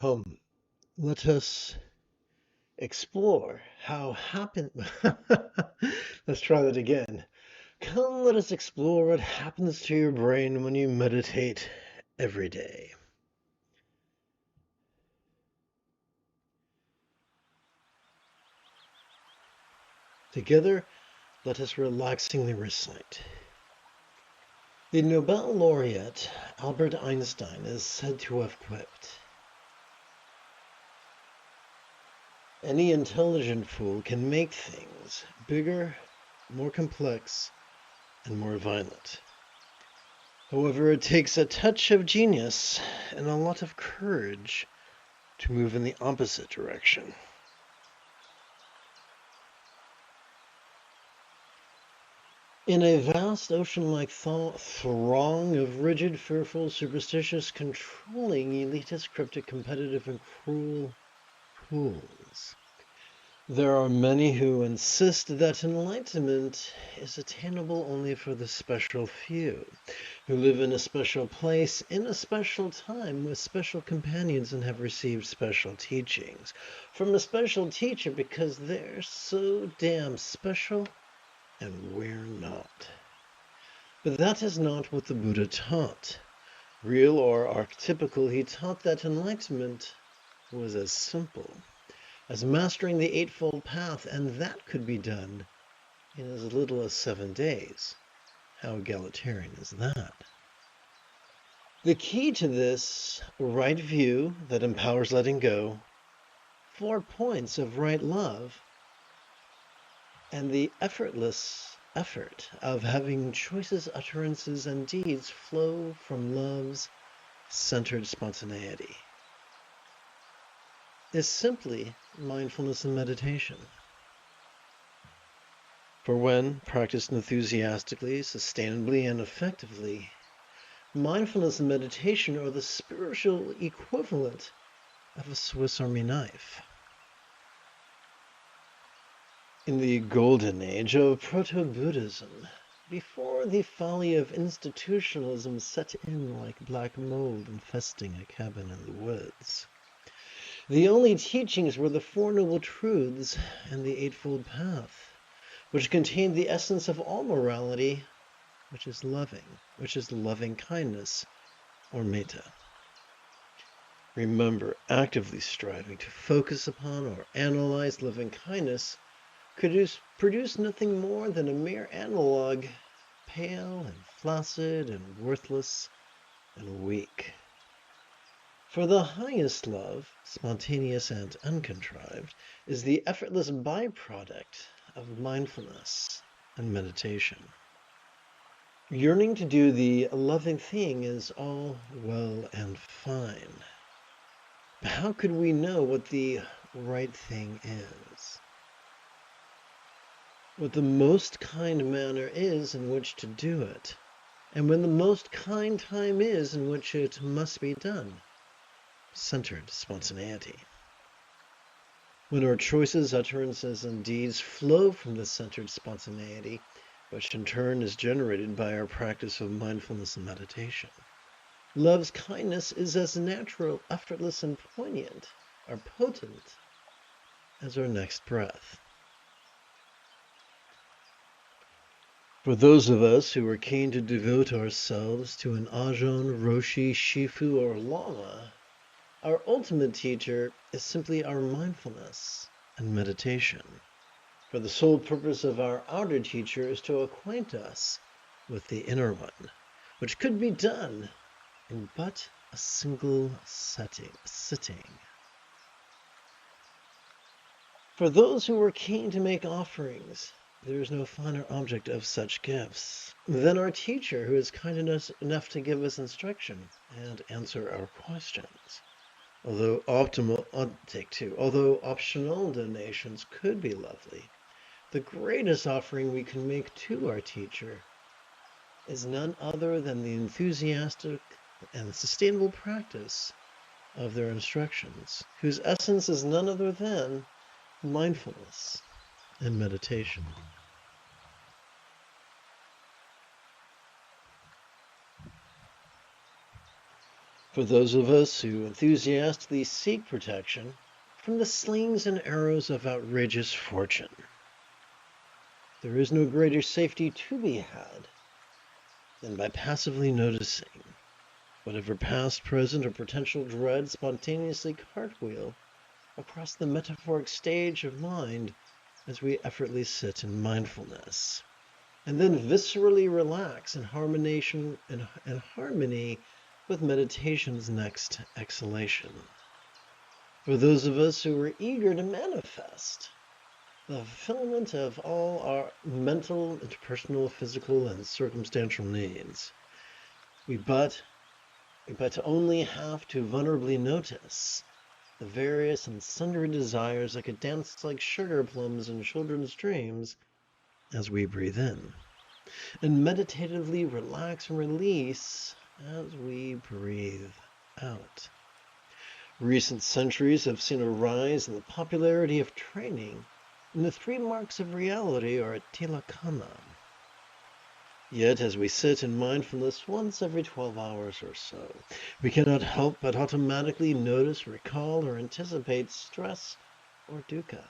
Come, let us explore how happen. Let's try that again. Come, let us explore what happens to your brain when you meditate every day. Together, let us relaxingly recite. The Nobel laureate Albert Einstein is said to have quipped, "Any intelligent fool can make things bigger, more complex, and more violent. However, it takes a touch of genius and a lot of courage to move in the opposite direction." In a vast ocean-like throng of rigid, fearful, superstitious, controlling, elitist, cryptic, competitive, and cruel fools, there are many who insist that enlightenment is attainable only for the special few, who live in a special place, in a special time, with special companions, and have received special teachings from a special teacher because they're so damn special and we're not. But that is not what the Buddha taught. Real or archetypical, he taught that enlightenment was as simple as mastering the Eightfold Path, and that could be done in as little as 7 days. How egalitarian is that? The key to this right view that empowers letting go, 4 points of right love, and the effortless effort of having choices, utterances, and deeds flow from love's centered spontaneity, is simply mindfulness and meditation. For when practiced enthusiastically, sustainably, and effectively, mindfulness and meditation are the spiritual equivalent of a Swiss Army knife. In the golden age of proto-Buddhism, before the folly of institutionalism set in like black mold infesting a cabin in the woods, the only teachings were the Four Noble Truths and the Eightfold Path, which contained the essence of all morality, which is loving kindness, or metta. Remember, actively striving to focus upon or analyze loving kindness could produce nothing more than a mere analog, pale and flaccid and worthless and weak. For the highest love, spontaneous and uncontrived, is the effortless byproduct of mindfulness and meditation. Yearning to do the loving thing is all well and fine. But how could we know what the right thing is? What the most kind manner is in which to do it, and when the most kind time is in which it must be done. Centered spontaneity. When our choices, utterances, and deeds flow from the centered spontaneity, which in turn is generated by our practice of mindfulness and meditation, love's kindness is as natural, effortless, and poignant, or potent, as our next breath. For those of us who are keen to devote ourselves to an Ajahn, Roshi, Shifu, or Lama, our ultimate teacher is simply our mindfulness and meditation. For the sole purpose of our outer teacher is to acquaint us with the inner one, which could be done in but a single sitting. For those who are keen to make offerings, there is no finer object of such gifts than our teacher who is kind enough to give us instruction and answer our questions. Although optional donations could be lovely, the greatest offering we can make to our teacher is none other than the enthusiastic and sustainable practice of their instructions, whose essence is none other than mindfulness and meditation. For those of us who enthusiastically seek protection from the slings and arrows of outrageous fortune, there is no greater safety to be had than by passively noticing whatever past, present, or potential dread spontaneously cartwheel across the metaphoric stage of mind as we effortlessly sit in mindfulness, and then viscerally relax in harmony with meditation's next exhalation. For those of us who are eager to manifest the fulfillment of all our mental, interpersonal, physical, and circumstantial needs, we but only have to vulnerably notice the various and sundry desires that could dance like sugar plums in children's dreams as we breathe in, and meditatively relax and release as we breathe out. Recent centuries have seen a rise in the popularity of training in the 3 marks of reality, or tilakkhana. Yet, as we sit in mindfulness once every 12 hours or so, we cannot help but automatically notice, recall, or anticipate stress or dukkha.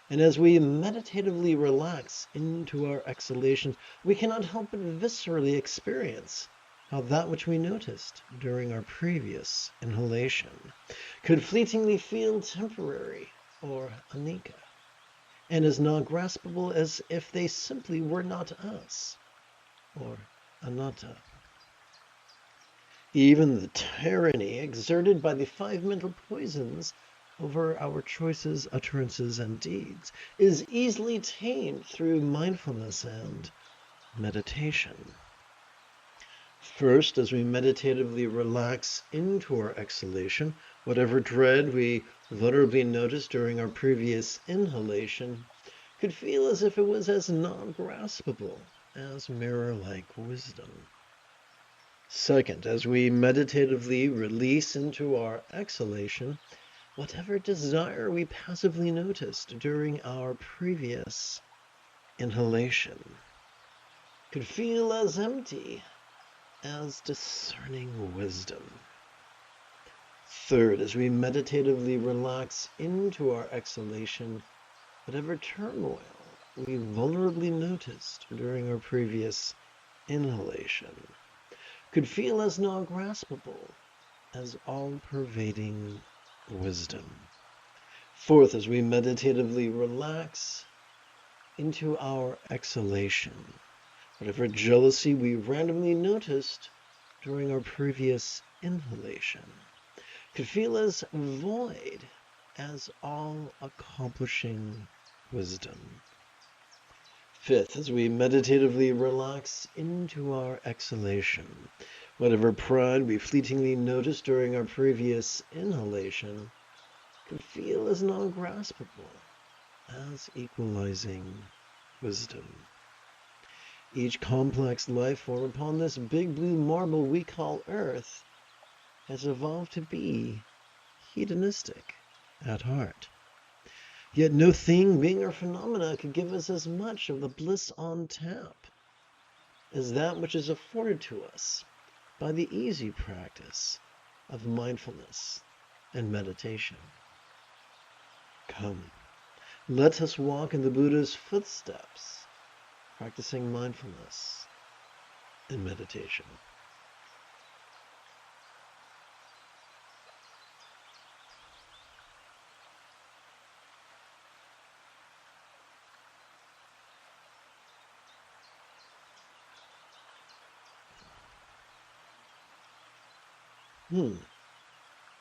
And as we meditatively relax into our exhalations, we cannot help but viscerally experience how that which we noticed during our previous inhalation could fleetingly feel temporary or anicca, and as non-graspable as if they simply were not us, or anatta. Even the tyranny exerted by the 5 mental poisons over our choices, utterances, and deeds is easily tamed through mindfulness and meditation. First, as we meditatively relax into our exhalation, whatever dread we vulnerably noticed during our previous inhalation could feel as if it was as non-graspable as mirror-like wisdom. Second, as we meditatively release into our exhalation, whatever desire we passively noticed during our previous inhalation could feel as empty as discerning wisdom. Third, as we meditatively relax into our exhalation, whatever turmoil we vulnerably noticed during our previous inhalation could feel as non-graspable as all-pervading wisdom. Fourth, as we meditatively relax into our exhalation, whatever jealousy we randomly noticed during our previous inhalation could feel as void as all-accomplishing wisdom. Fifth, as we meditatively relax into our exhalation, whatever pride we fleetingly noticed during our previous inhalation could feel as non-graspable as equalizing wisdom. Each complex life form upon this big blue marble we call Earth has evolved to be hedonistic at heart. Yet no thing, being, or phenomena could give us as much of the bliss on tap as that which is afforded to us by the easy practice of mindfulness and meditation. Come, let us walk in the Buddha's footsteps, practicing mindfulness and meditation.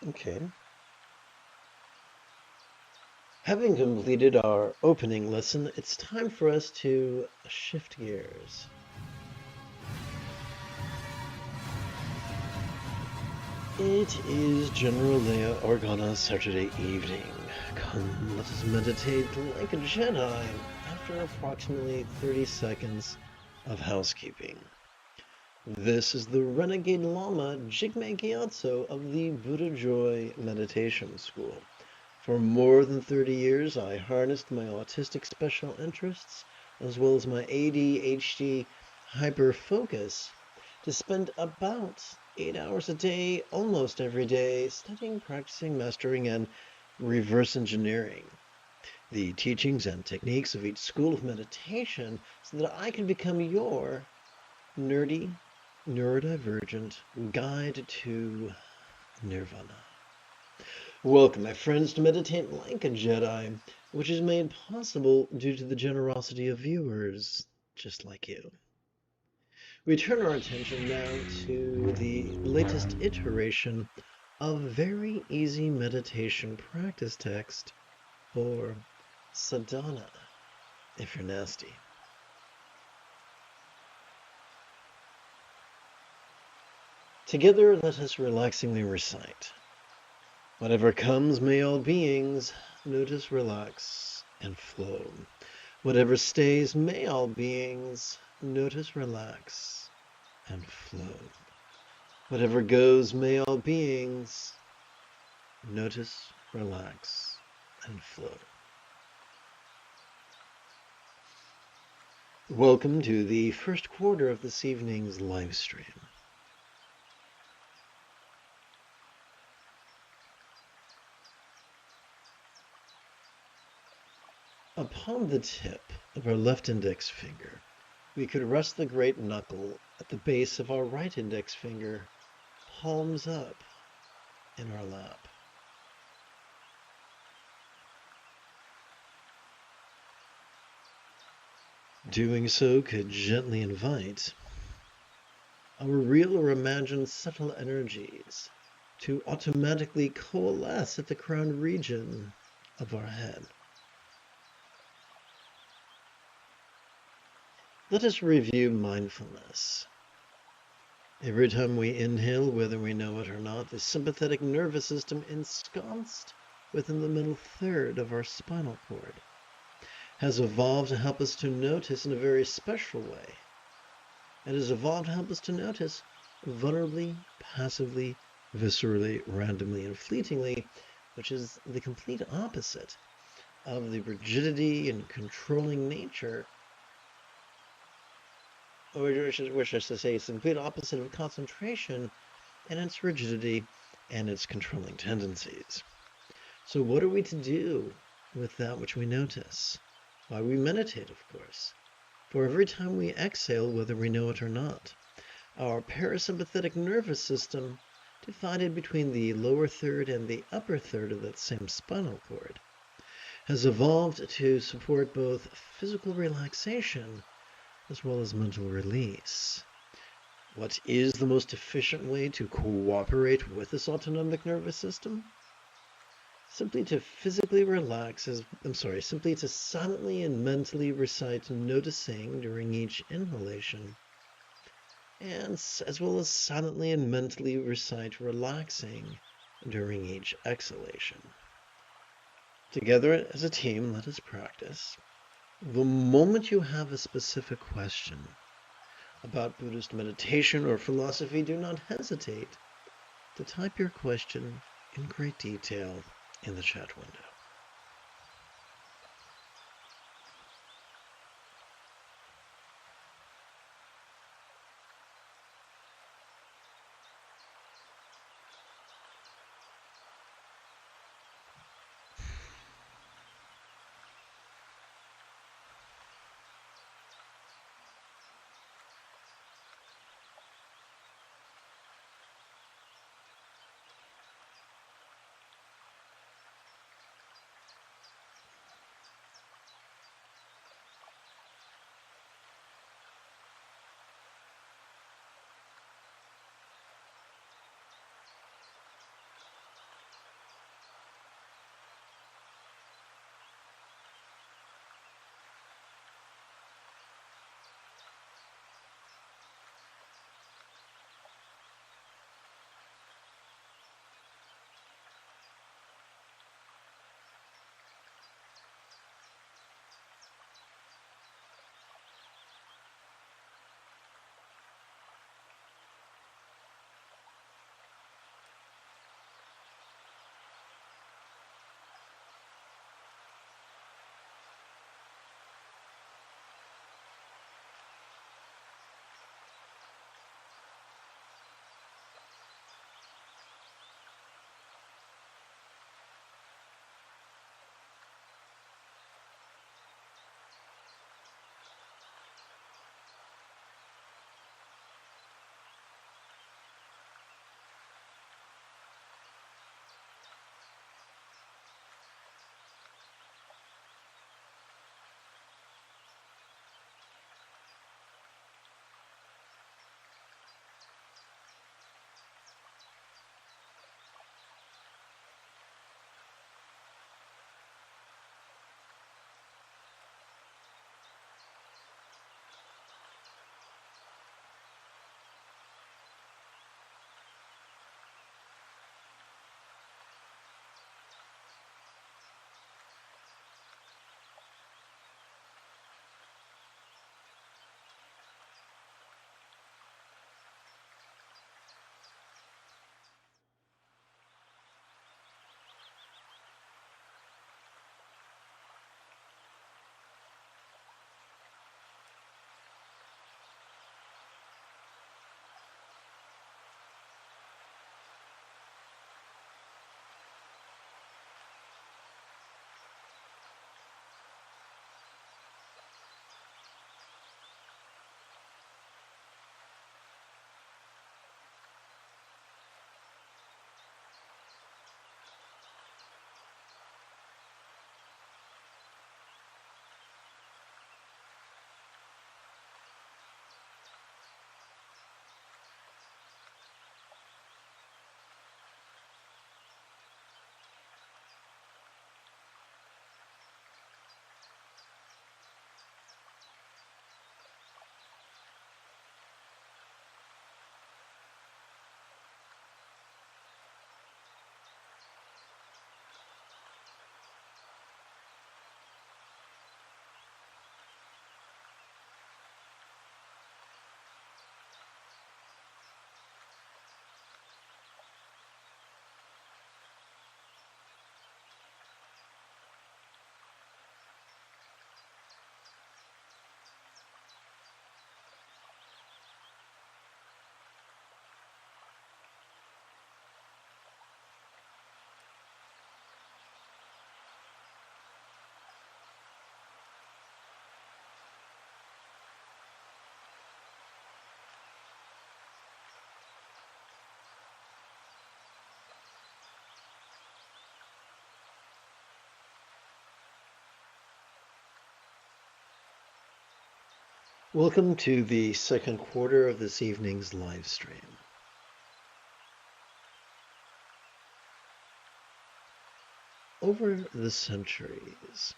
Okay. Having completed our opening lesson, it's time for us to shift gears. It is General Leia Organa Saturday evening. Come, let us meditate like a Jedi after approximately 30 seconds of housekeeping. This is the Renegade Lama Jigme Gyatso of the Buddha Joy Meditation School. For more than 30 years, I harnessed my autistic special interests, as well as my ADHD hyper-focus, to spend about 8 hours a day, almost every day, studying, practicing, mastering, and reverse engineering the teachings and techniques of each school of meditation so that I can become your nerdy, neurodivergent guide to nirvana. Welcome, my friends, to Meditate Like a Jedi, which is made possible due to the generosity of viewers just like you. We turn our attention now to the latest iteration of very easy meditation practice text for sadhana, if you're nasty. Together, let us relaxingly recite. Whatever comes, may all beings notice, relax, and flow. Whatever stays, may all beings notice, relax, and flow. Whatever goes, may all beings notice, relax, and flow. Welcome to the first quarter of this evening's live stream. Upon the tip of our left index finger, we could rest the great knuckle at the base of our right index finger, palms up in our lap. Doing so could gently invite our real or imagined subtle energies to automatically coalesce at the crown region of our head. Let us review mindfulness. Every time we inhale, whether we know it or not, the sympathetic nervous system ensconced within the middle third of our spinal cord has evolved to help us to notice in a very special way. It has evolved to help us to notice vulnerably, passively, viscerally, randomly, and fleetingly, which is the complete opposite of the rigidity and controlling nature, or which is to say, it's the complete opposite of concentration and its rigidity and its controlling tendencies. So what are we to do with that which we notice? Why we meditate, of course. For every time we exhale, whether we know it or not, our parasympathetic nervous system, divided between the lower third and the upper third of that same spinal cord, has evolved to support both physical relaxation as well as mental release. What is the most efficient way to cooperate with this autonomic nervous system? Simply to physically relax, simply to silently and mentally recite noticing during each inhalation, and as well as silently and mentally recite relaxing during each exhalation. Together as a team, let us practice. The moment you have a specific question about Buddhist meditation or philosophy, do not hesitate to type your question in great detail in the chat window. Welcome to the second quarter of this evening's live stream. Over the centuries,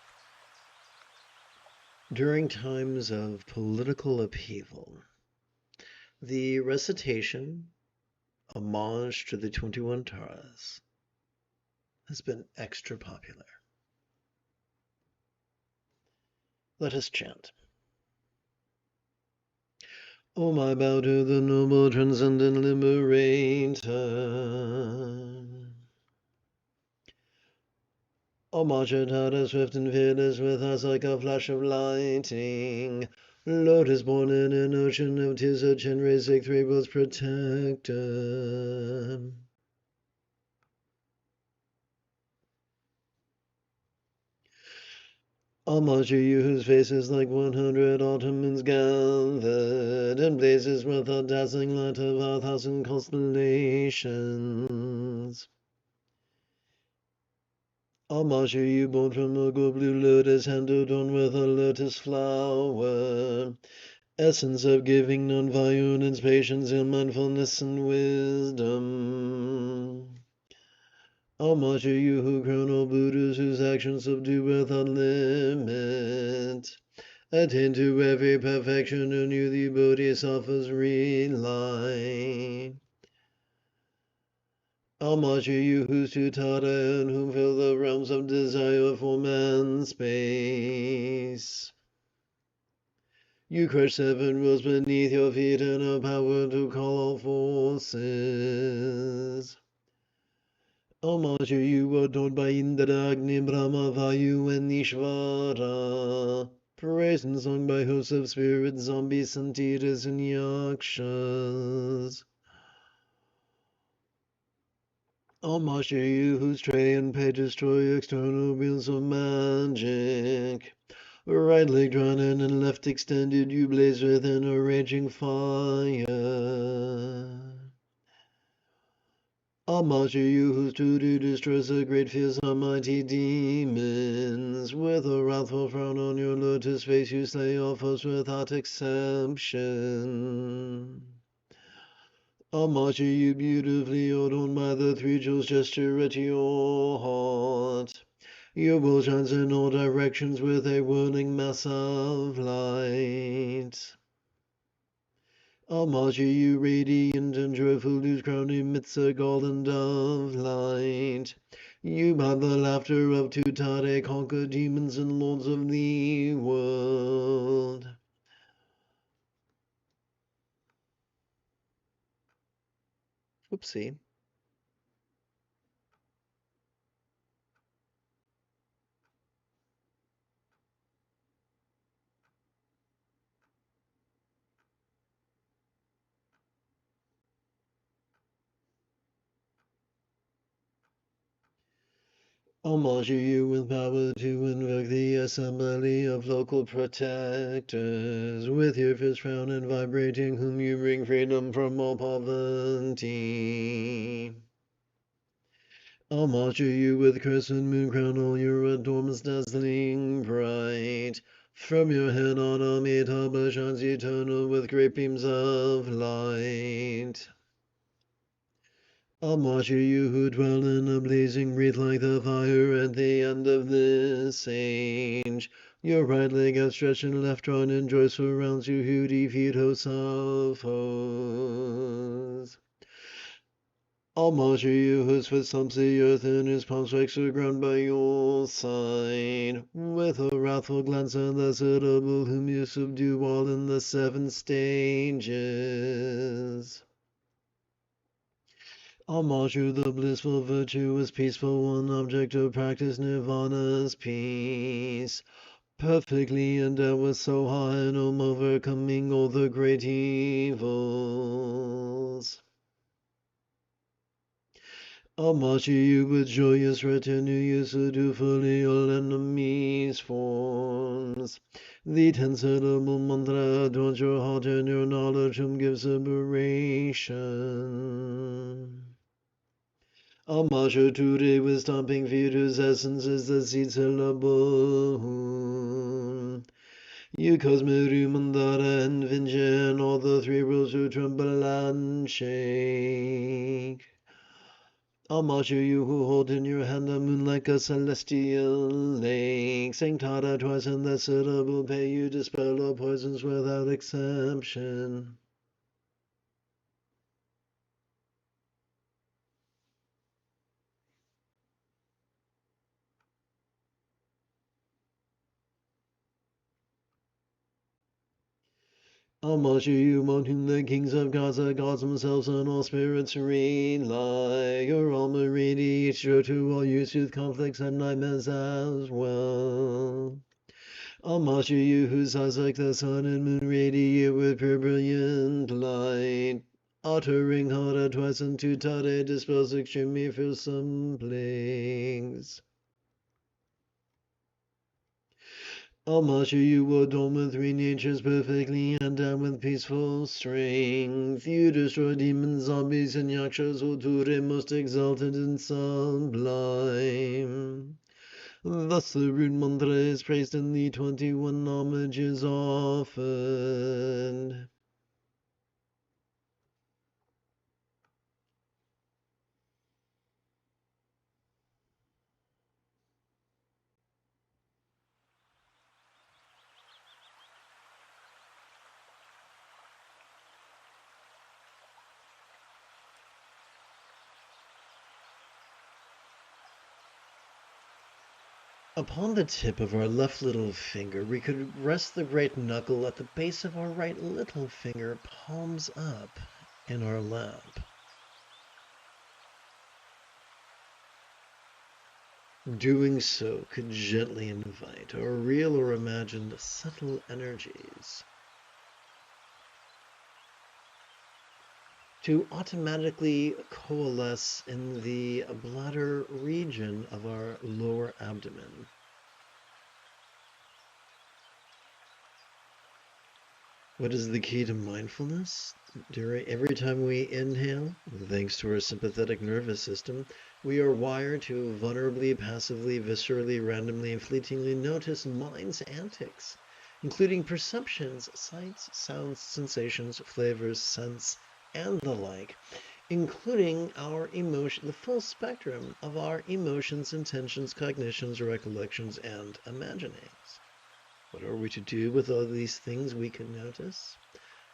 during times of political upheaval, the recitation, homage to the 21 Taras, has been extra popular. Let us chant. Oh, my bow to the noble transcendent liberator. Homage Tara, swift and fearless, with us like a flash of lightning. Lotus born in an ocean of tears, a Chenre's three worlds protector. Homage to you whose face is like 100 Ottomans gathered, and blazes with a dazzling light of 1,000 constellations. Homage to you born from a gold blue lotus, hand adorned with a lotus flower. Essence of giving, non-violence, patience, and mindfulness and wisdom. Homage to you who crown all Buddhas, whose actions subdue without limit. Attain to every perfection, and you the Bodhisattvas rely. Homage to you whose Tutara, and whom fill the realms of desire, form, and space. You crush 7 worlds beneath your feet and have power to call all forces. Homage to you adored by Indra, Agni, Brahma, Vayu, and Ishvara. Praised and sung by hosts of spirits, zombies, centipedes, and yakshas. Homage to you whose tray and page destroy external wheels of magic. Right leg drawn in and left extended, you blaze within a raging fire. Homage to you whose duty destroys the great fears of mighty demons. With a wrathful frown on your lotus face, you slay all foes without exception. Homage to you beautifully adorned by the 3 jewels gesture at your heart. Your will shines in all directions with a whirling mass of light. Homage to you, radiant and joyful, whose crown emits a golden dove light. You, by the laughter of Tutare, conquer demons and lords of the world. Whoopsie. Homage to you with power to invoke the assembly of local protectors, with your fist round and vibrating, whom you bring freedom from all poverty. Homage to you with crescent moon crown, all your adornments dazzling bright. From your head on Amitabha shines eternal with great beams of light. Homage to you who dwell in a blazing wreath like the fire at the end of this age. Your right leg outstretched and left drawn in joy surrounds you who defeat hosts of foes. Homage to you whose foot stomps the earth and whose palm strikes the ground by your side. With a wrathful glance and the suitable whom you subdue all in the 7 stages. Homage to the blissful, virtuous, peaceful one, object of practice, nirvana's peace. Perfectly endowed with so high an home, overcoming all the great evils. Homage to you with joyous retinue, you subdue fully all enemies' forms. The 10 syllable mantra adorns your heart and your knowledge, whom gives liberation. Homage today with stomping feet, whose essence is the seed syllable. You Cosmeru Mandara and Vinjin, all the three rules who tremble and shake. I'll measure you who hold in your hand the moon like a celestial lake. Sing Tada twice and the sitter will pay you, dispel all poisons without exception. I'll measure you among whom the kings of Gaza, gods themselves, and all spirits rely. Your alma radiates true to all you soothe conflicts and nightmares as well. I'll measure you whose eyes like the sun and moon radiate with pure brilliant light. Uttering harder twice and two tade dispels extremely fearsome plagues. I'll measure you adorned with three natures perfectly endowed with peaceful strength. You destroy demons, zombies, and yakshas, Oture, most exalted and sublime. Thus the rune mantra is praised and the 21 homages offered. Upon the tip of our left little finger, we could rest the great knuckle at the base of our right little finger, palms up, in our lap. Doing so could gently invite our real or imagined subtle energies to automatically coalesce in the bladder region of our lower abdomen. What is the key to mindfulness? Every time we inhale, thanks to our sympathetic nervous system, we are wired to vulnerably, passively, viscerally, randomly, and fleetingly notice mind's antics, including perceptions, sights, sounds, sensations, flavors, scents, and the like, including the full spectrum of our emotions, intentions, cognitions, recollections, and imaginings. What are we to do with all these things we can notice?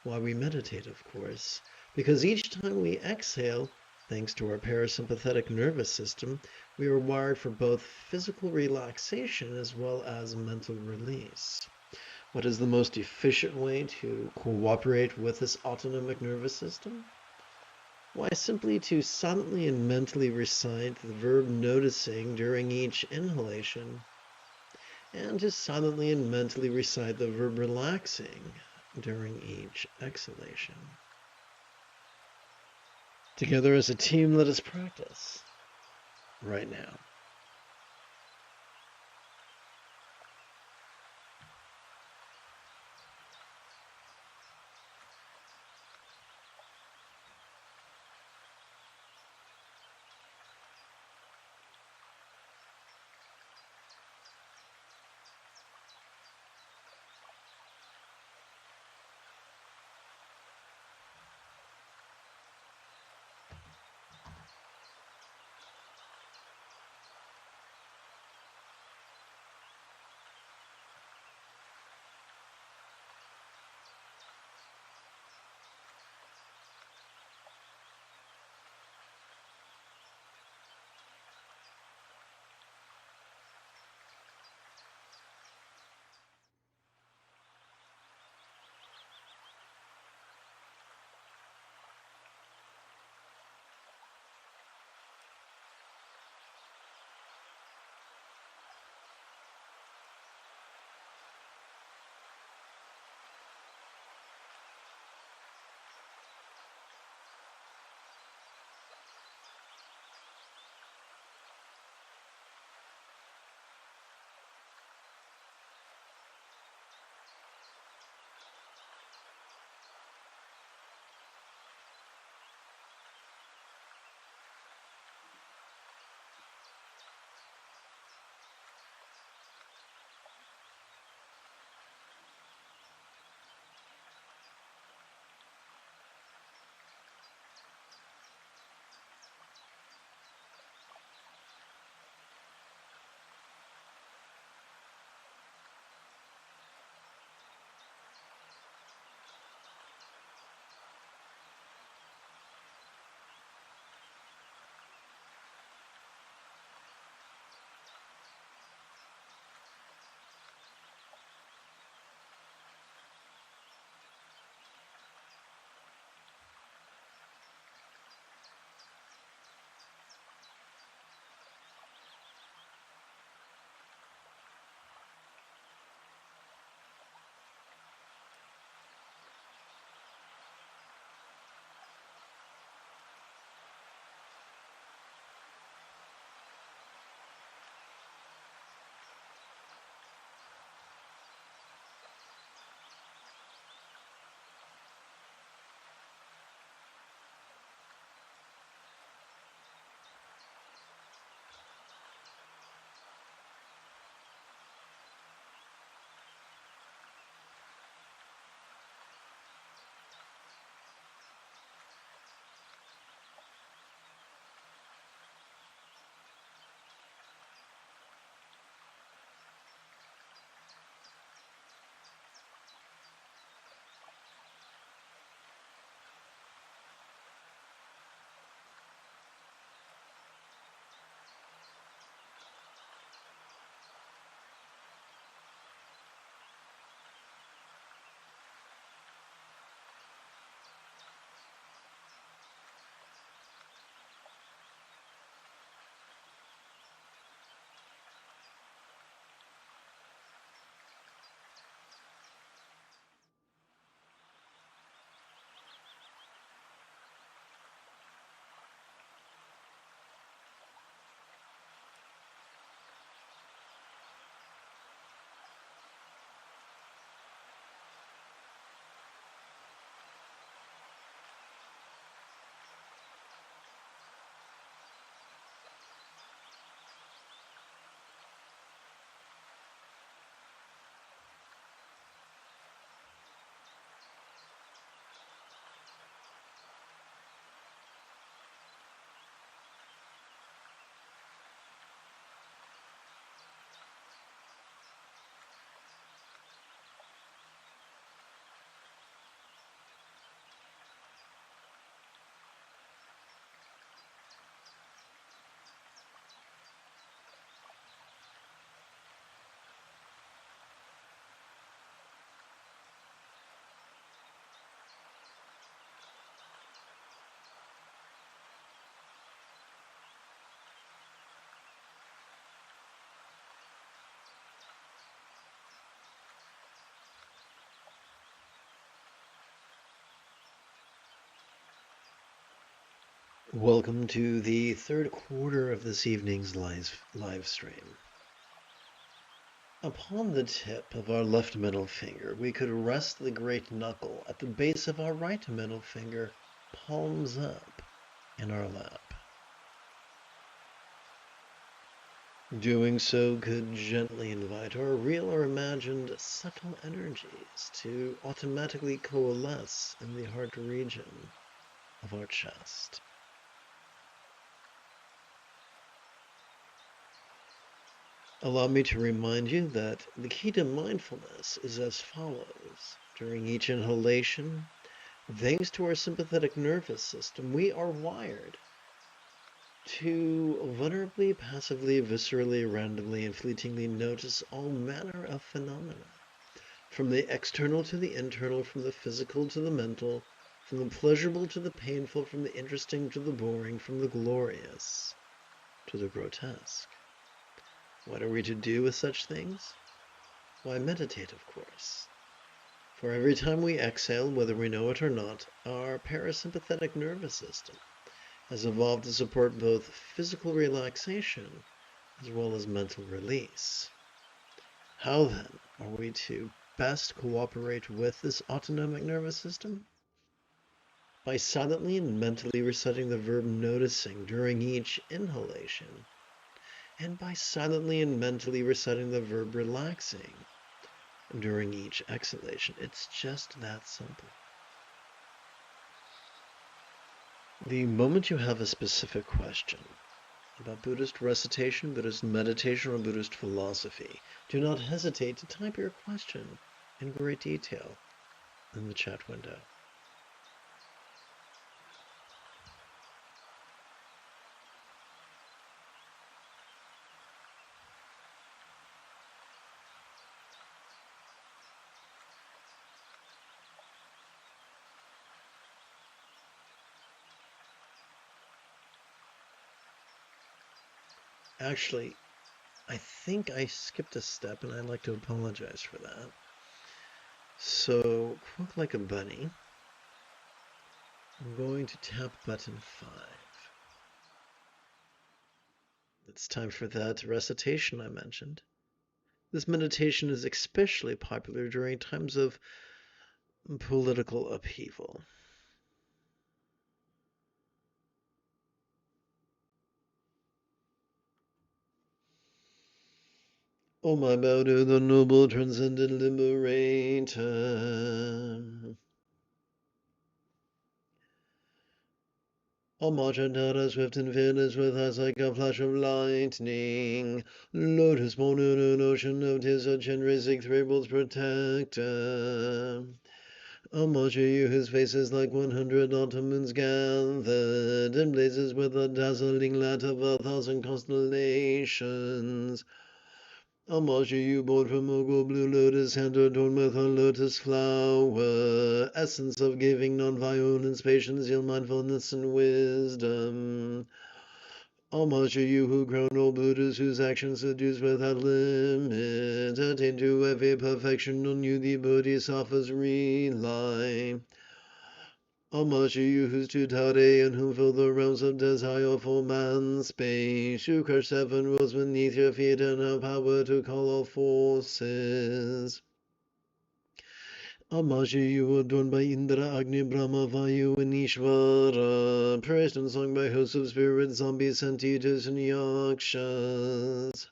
Why, we meditate, of course, because each time we exhale, thanks to our parasympathetic nervous system, we are wired for both physical relaxation as well as mental release. What is the most efficient way to cooperate with this autonomic nervous system? Why, simply to silently and mentally recite the verb noticing during each inhalation, and to silently and mentally recite the verb relaxing during each exhalation. Together as a team, let us practice right now. Welcome to the third quarter of this evening's live stream. Upon the tip of our left middle finger, we could rest the great knuckle at the base of our right middle finger, palms up, in our lap. Doing so could gently invite our real or imagined subtle energies to automatically coalesce in the heart region of our chest. Allow me to remind you that the key to mindfulness is as follows. During each inhalation, thanks to our sympathetic nervous system, we are wired to vulnerably, passively, viscerally, randomly, and fleetingly notice all manner of phenomena, from the external to the internal, from the physical to the mental, from the pleasurable to the painful, from the interesting to the boring, from the glorious to the grotesque. What are we to do with such things? Why, meditate, of course. For every time we exhale, whether we know it or not, our parasympathetic nervous system has evolved to support both physical relaxation as well as mental release. How then are we to best cooperate with this autonomic nervous system? By silently and mentally reciting the verb noticing during each inhalation, and by silently and mentally reciting the verb relaxing during each exhalation. It's just that simple. The moment you have a specific question about Buddhist recitation, Buddhist meditation, or Buddhist philosophy, do not hesitate to type your question in great detail in the chat window. Actually, I think I skipped a step, and I'd like to apologize for that. So, quick like a bunny, I'm going to tap button 5. It's time for that recitation I mentioned. This meditation is especially popular during times of political upheaval. Oh, my bow to the noble transcendent liberator. I'll march and out swift and fearless with eyes like a flash of lightning. Lotus born in an ocean of tears, such and racing Threeble's protector. I'll march you whose faces like 100 Ottomans gathered in blazes with a dazzling light of 1,000 constellations. I'll march you born from Mogul blue lotus, hand adorned with a lotus flower, essence of giving, non-violence, patience, zeal, mindfulness, and wisdom. I'll march you who crown all Buddhas, whose actions seduce without limit, attain to every perfection, on you the Bodhisattvas rely. I'll march you whose tutare, and whom fill the realms of desire for man's space, you crush 7 worlds beneath your feet and have power to call all forces. I'll march you adorned by Indra, Agni, Brahma, Vayu, and Ishvara, praised and sung by hosts of spirits, zombies, centipedes, and yakshas.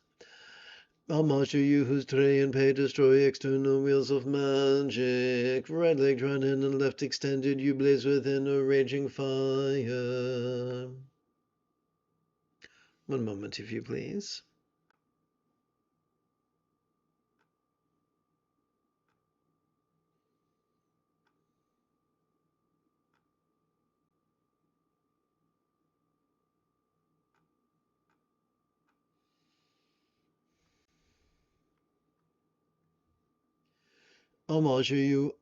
I'll march you whose tray and pay destroy external wheels of magic. Right leg drawn in and left extended, you blaze within a raging fire. One moment, if you please. I'll march you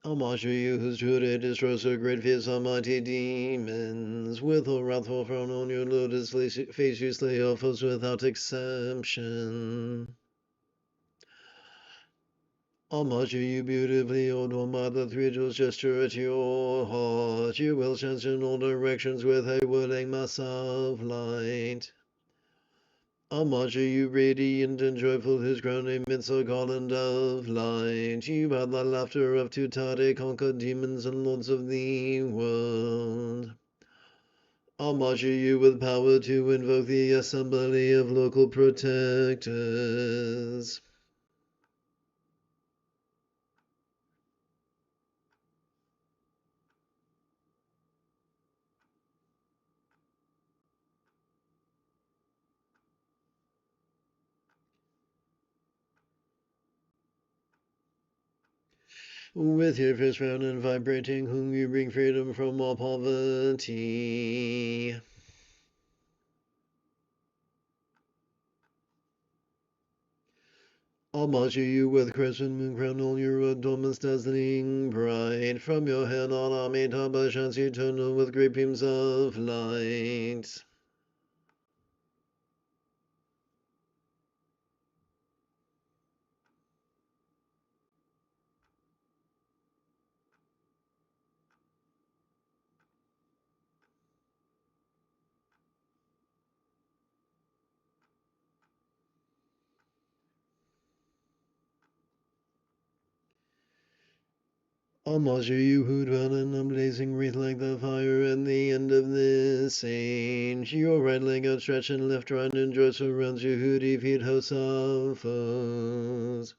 whose truth destroys so great fears of mighty demons. With a wrathful frown on your lotus face you slay your foes without exception. Homage to you beautifully adorned by the three jewels gesture at your heart. You will chance in all directions with a whirling mass of light. Homage to you radiant and joyful, whose crown emits a garland of light. You have the laughter of Tutade, conquered demons and lords of the world. Homage to you with power to invoke the assembly of local protectors. With your fist round and vibrating, whom you bring freedom from all poverty. Homage to you with crescent moon crown, all your adornments dazzling bright. From your head on Amitabha shines eternal with great beams of light. Homage to you who dwell in a blazing wreath like the fire at the end of this age. Your right leg outstretched and left right and joy surrounds you who defeat hosts of foes.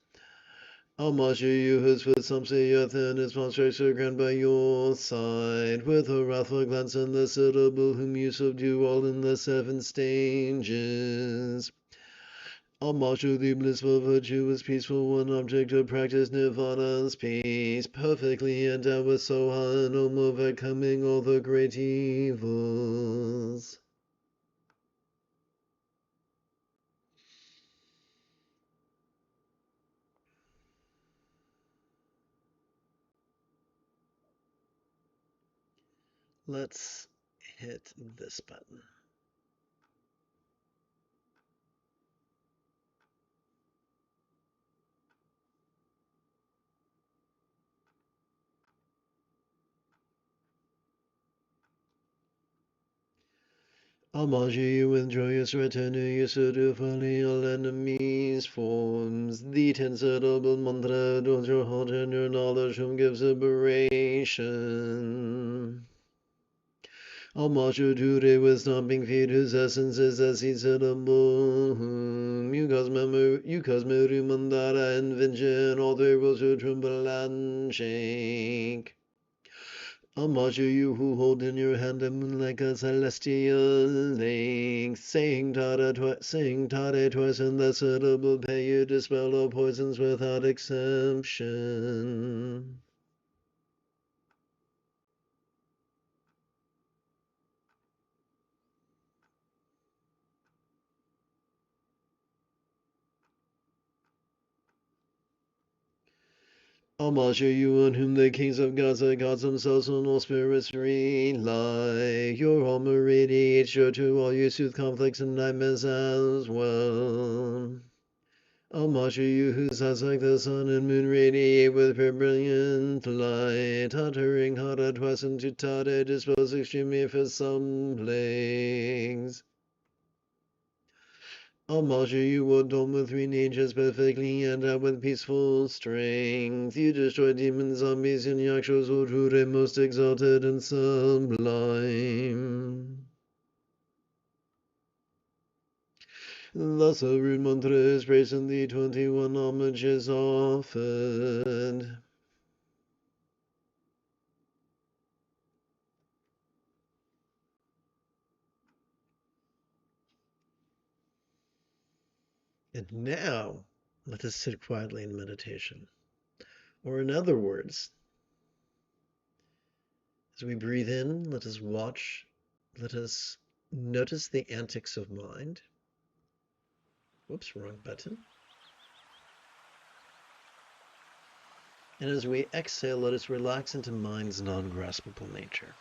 Homage to you whose foot stumps the earth and his palm strikes the ground by your side. With a wrathful glance and the citadel whom you subdue all in the 7 stages. Homage to the blissful, virtuous, peaceful one, object of practice, nirvana's peace, perfectly endowed with Soha, no more overcoming all the great evils. Let's hit this button. Homage you with joyous retinue, you subdue fully all enemies' forms. The 10-syllable mantra adorns your heart and your knowledge, whom gives liberation. Homage to Ture with stomping feet, whose essence is as he said above. You cause Meru, Mandara, and Vincent, all 3 worlds to tremble and shake. Homage to you who hold in your hand a moon like a celestial lake. Saying Tare twice, and the syllable pay you dispel all poisons without exception. Homage to you on whom the kings of gods, the gods themselves, and all spirits rely. Your armor radiates sure to all you soothe conflicts and nightmares as well. Homage to you whose eyes like the sun and moon radiate with pure brilliant light, uttering Hara twice into Tade, dispose extremely for some plagues. Homage to you adorned with 3 natures perfectly endowed with peaceful strength. You destroy demons, zombies, and yakshas, Urure, most exalted and sublime. Thus a rude mantra is praised and the 21 homages offered. And now, let us sit quietly in meditation. Or in other words, as we breathe in, let us watch, let us notice the antics of mind. Whoops, wrong button. And as we exhale, let us relax into mind's non-graspable nature.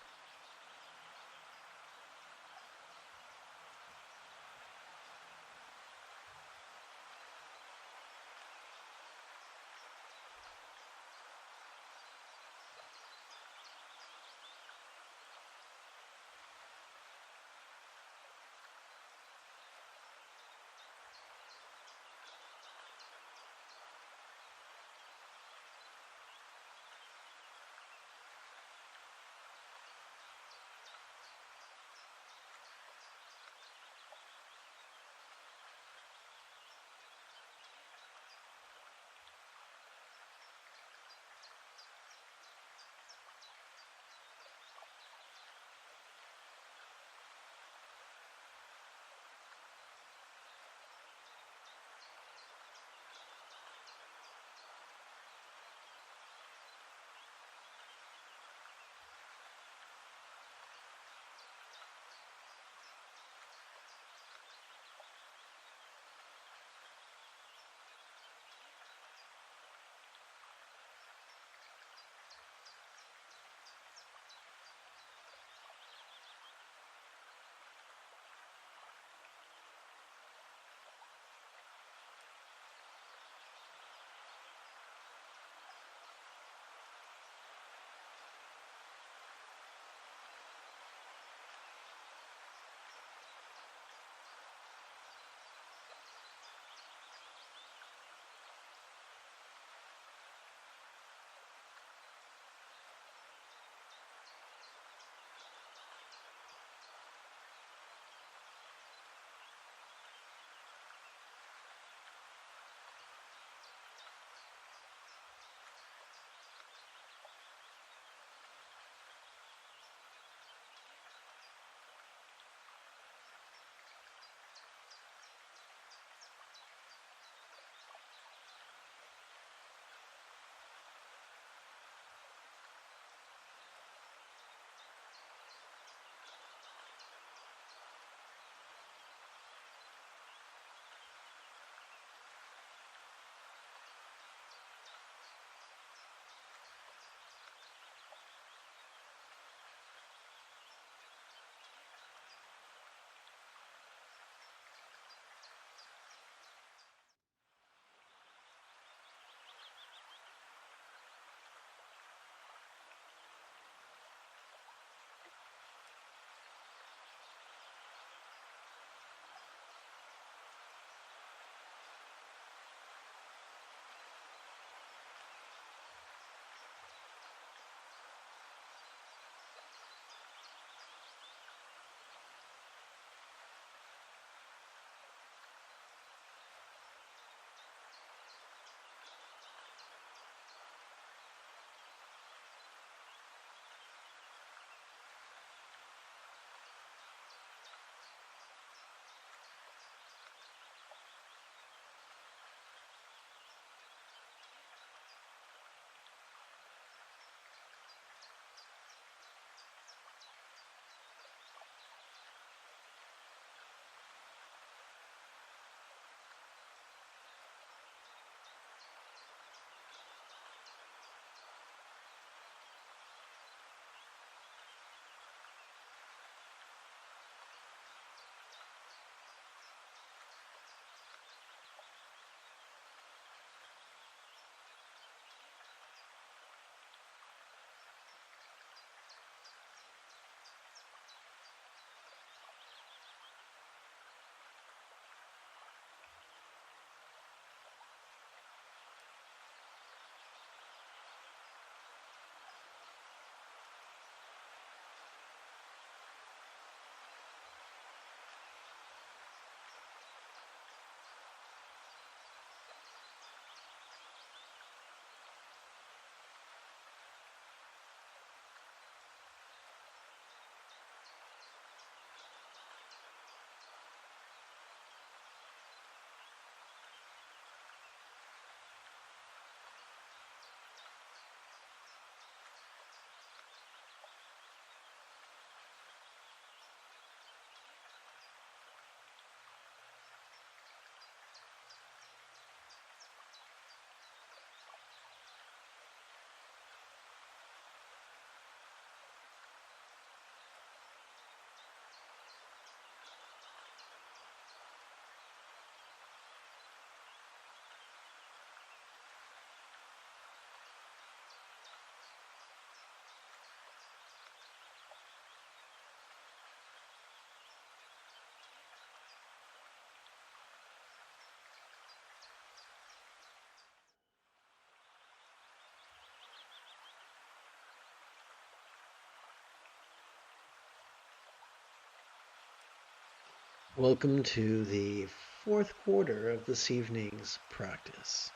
Welcome to the fourth quarter of this evening's practice.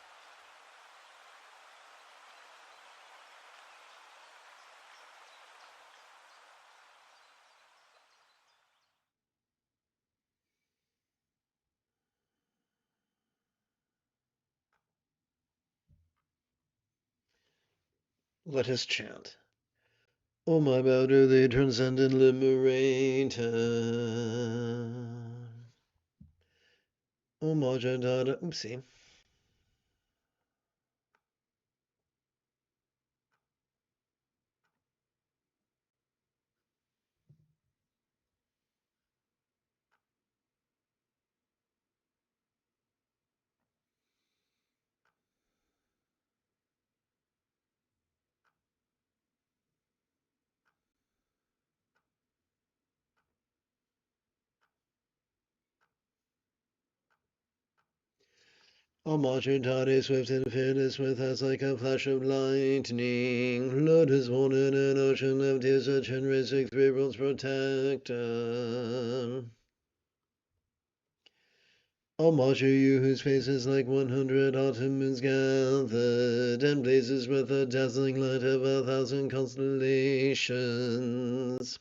Let us chant. O my Buddha, the transcendent liberator. O my Jedi. Oopsie. O my Jedi, swift and fearless, with us like a flash of lightning. Lotus born in an ocean of tears, a generous three worlds protector. Homage to you whose face is like 100 autumn moons gathered, and blazes with the dazzling light of 1,000 constellations.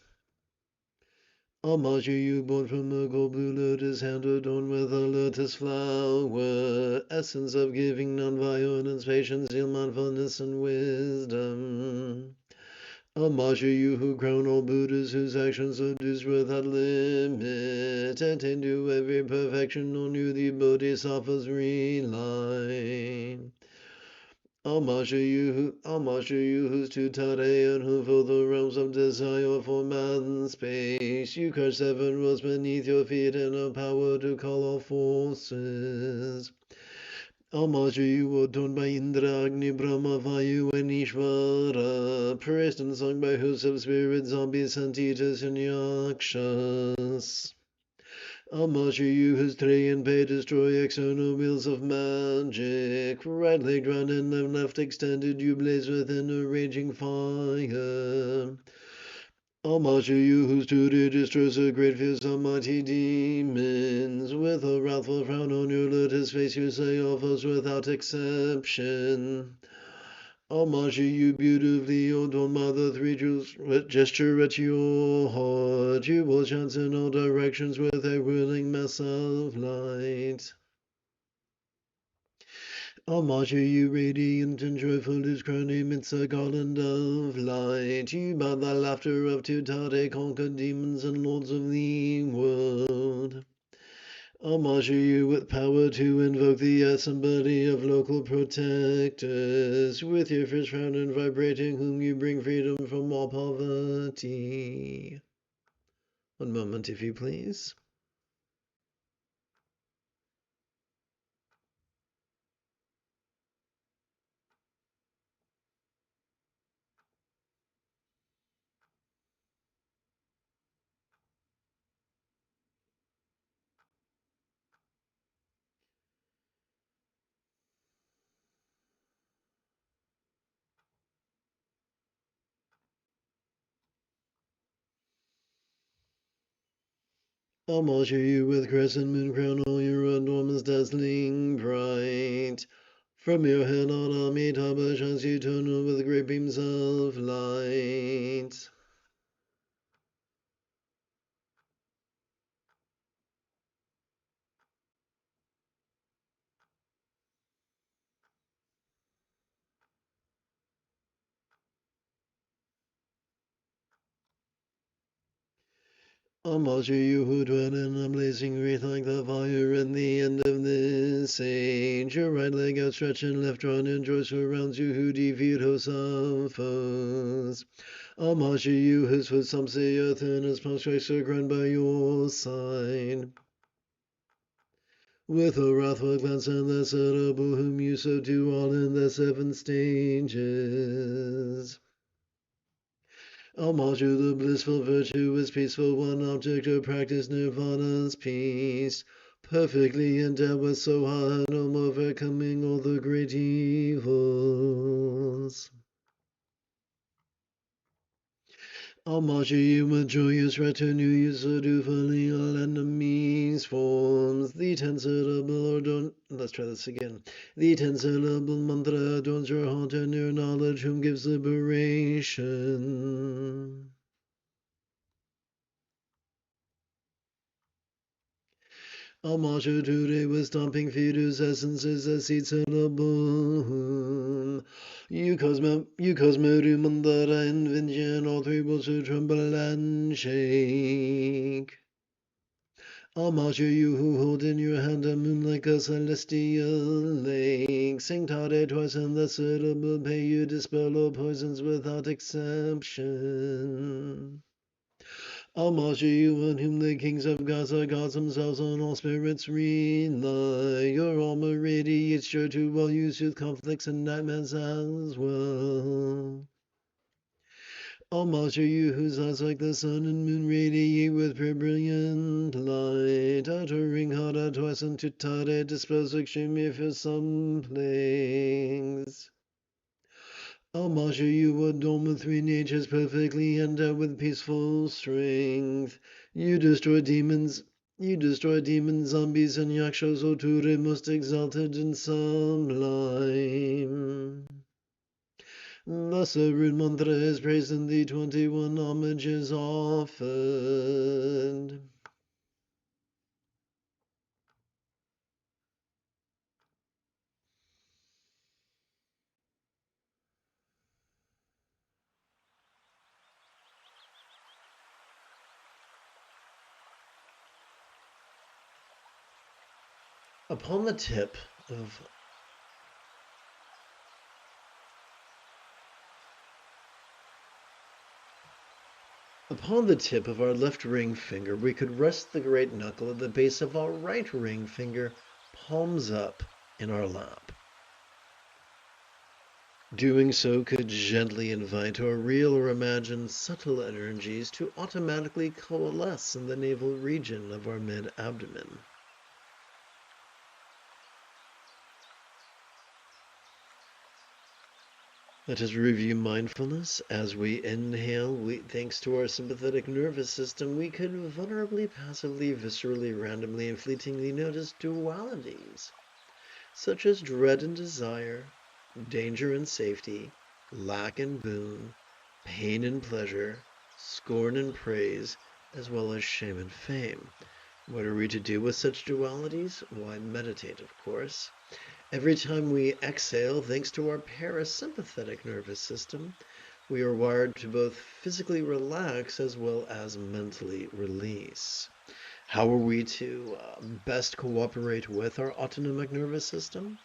Homage to you born from a gold blue lotus, hand adorned with a lotus flower, essence of giving, non-violence, patience, zeal, mindfulness, and wisdom. Homage to you who crown all Buddhas, whose actions seduce without limit, attain to every perfection, on you the Bodhisattvas rely. Homage to you whose to Tade and who fill the realms of desire, form and space. You crush seven worlds beneath your feet and have power to call all forces. Homage to you, adorned by Indra, Agni, Brahma, Vayu, and Ishvara, praised and sung by hosts of spirits, zombies, antitas, and yakshas. Homage to you, whose tray and pay destroy external wheels of magic. Right leg round and left extended, you blaze within a raging fire. Homage to you, whose duty destroys a great fears of mighty demons. With a wrathful frown on your lotus face, you slay all foes without exception. Homage to you, beautifully adorned by the three jewels, gesture at your heart. You will chance in all directions with a whirling mass of light. Homage to you, radiant and joyful, whose crown emits a garland of light. You, by the laughter of Tutade, conquered demons and lords of the world. Homage to you, with power to invoke the assembly of local protectors. With your fierce frown and vibrating, whom you bring freedom from all poverty. One moment, if you please. Homage to you, with crescent moon crown, all your adornments dazzling bright. From your head on Amitabha shines eternal with great beams of light. Homage to you who dwell in a blazing wreath like the fire in the end of this age. Your right leg outstretched and left drawn in joy surrounds you who defeat hosts of foes. Homage to you whose foot the earth and his palm strikes the ground by your side. With a wrathful glance and the subtle whom you subdue all in the seven stages. Homage to the blissful, virtuous, peaceful one, object of practice, nirvana's peace. Perfectly endowed with so high an overcoming all the great evils. Homage to you, with joyous retinue, you subdue fully all enemies these forms. The 10-syllable or don't. Let's try this again. The 10-syllable mantra adorns your heart and your knowledge, whom gives liberation. Amasha today with stomping fetus essences as seed syllable. You cosmo mandara invention, all three will to tremble and shake. Amasha, you who hold in your hand a moon like a celestial lake. Sing Tade twice and the syllable pay you dispel all poisons without exception. Amasha, you on whom the kings of Gaza, gods themselves, on all spirits rely. Your armor radiates joy to all you soothe conflicts and nightmares as well. Amasha, you whose eyes like the sun and moon radiate with pure brilliant light, uttering Hara twice and Tutare dispels extremely for some plagues. Amasha, you adorn with three natures perfectly endowed with peaceful strength. You destroy demons, zombies, and yakshas, Oture, most exalted and sublime. The sacred mantra is praised and the 21 homages offered. Upon the tip of our left ring finger, we could rest the great knuckle at the base of our right ring finger, palms up in our lap. Doing so could gently invite our real or imagined subtle energies to automatically coalesce in the navel region of our mid-abdomen. Let us review mindfulness. As we inhale, thanks to our sympathetic nervous system, we could vulnerably, passively, viscerally, randomly, and fleetingly notice dualities, such as dread and desire, danger and safety, lack and boon, pain and pleasure, scorn and praise, as well as shame and fame. What are we to do with such dualities? Why, meditate, of course. Every time we exhale, thanks to our parasympathetic nervous system, we are wired to both physically relax as well as mentally release. How are we to best cooperate with our autonomic nervous system?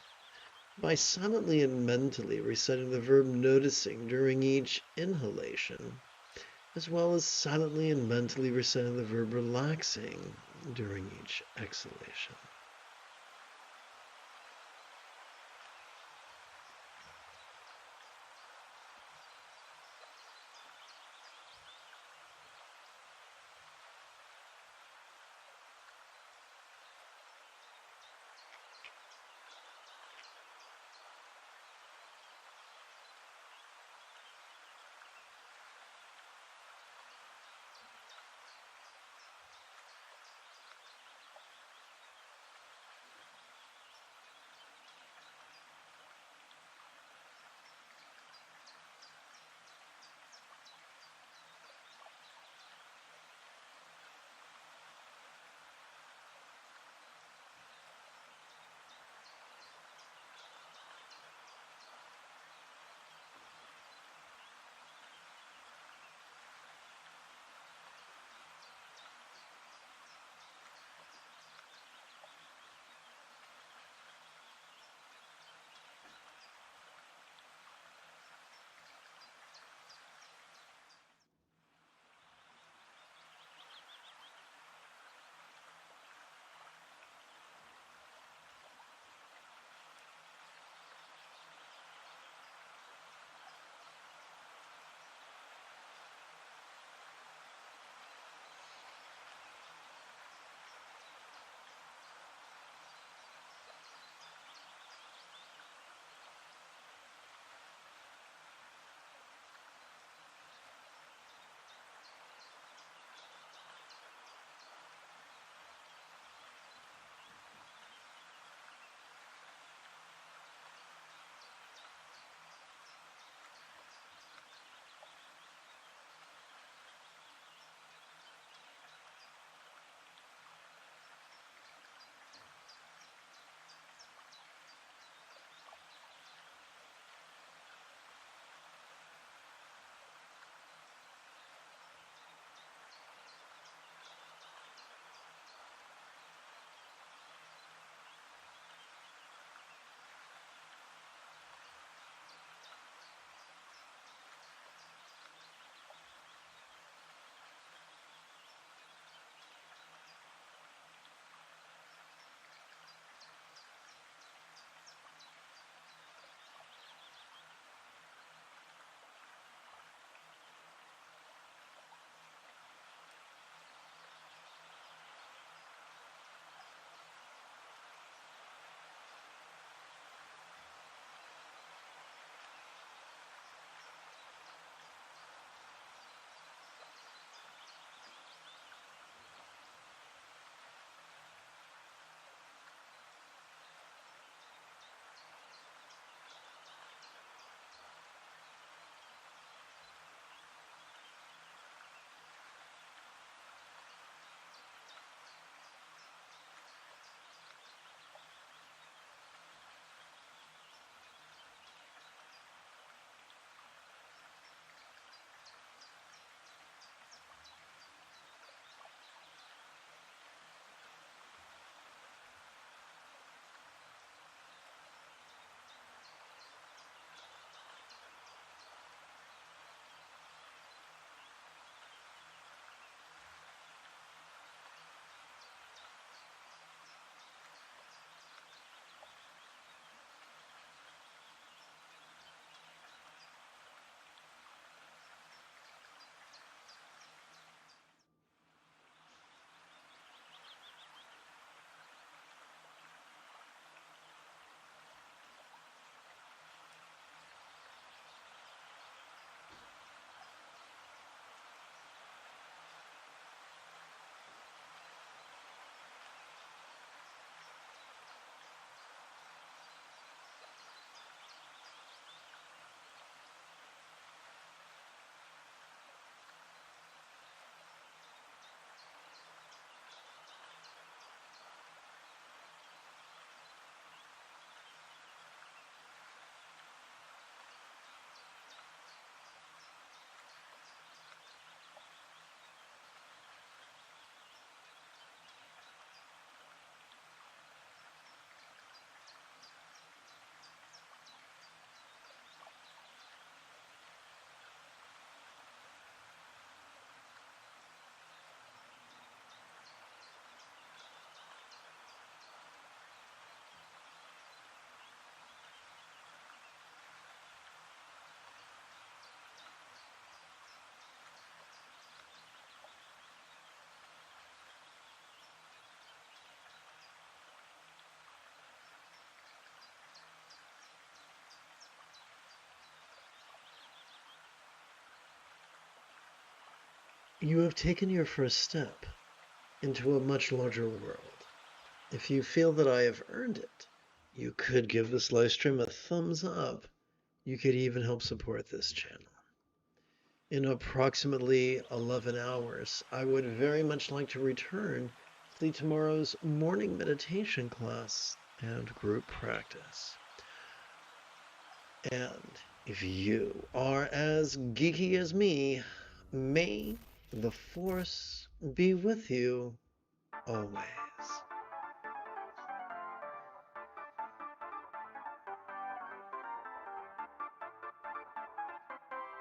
By silently and mentally reciting the verb noticing during each inhalation, as well as silently and mentally reciting the verb relaxing during each exhalation. You have taken your first step into a much larger world. If you feel that I have earned it, you could give this live stream a thumbs up. You could even help support this channel. In approximately 11 hours, I would very much like to return to tomorrow's morning meditation class and group practice. And if you are as geeky as me, may the Force be with you always.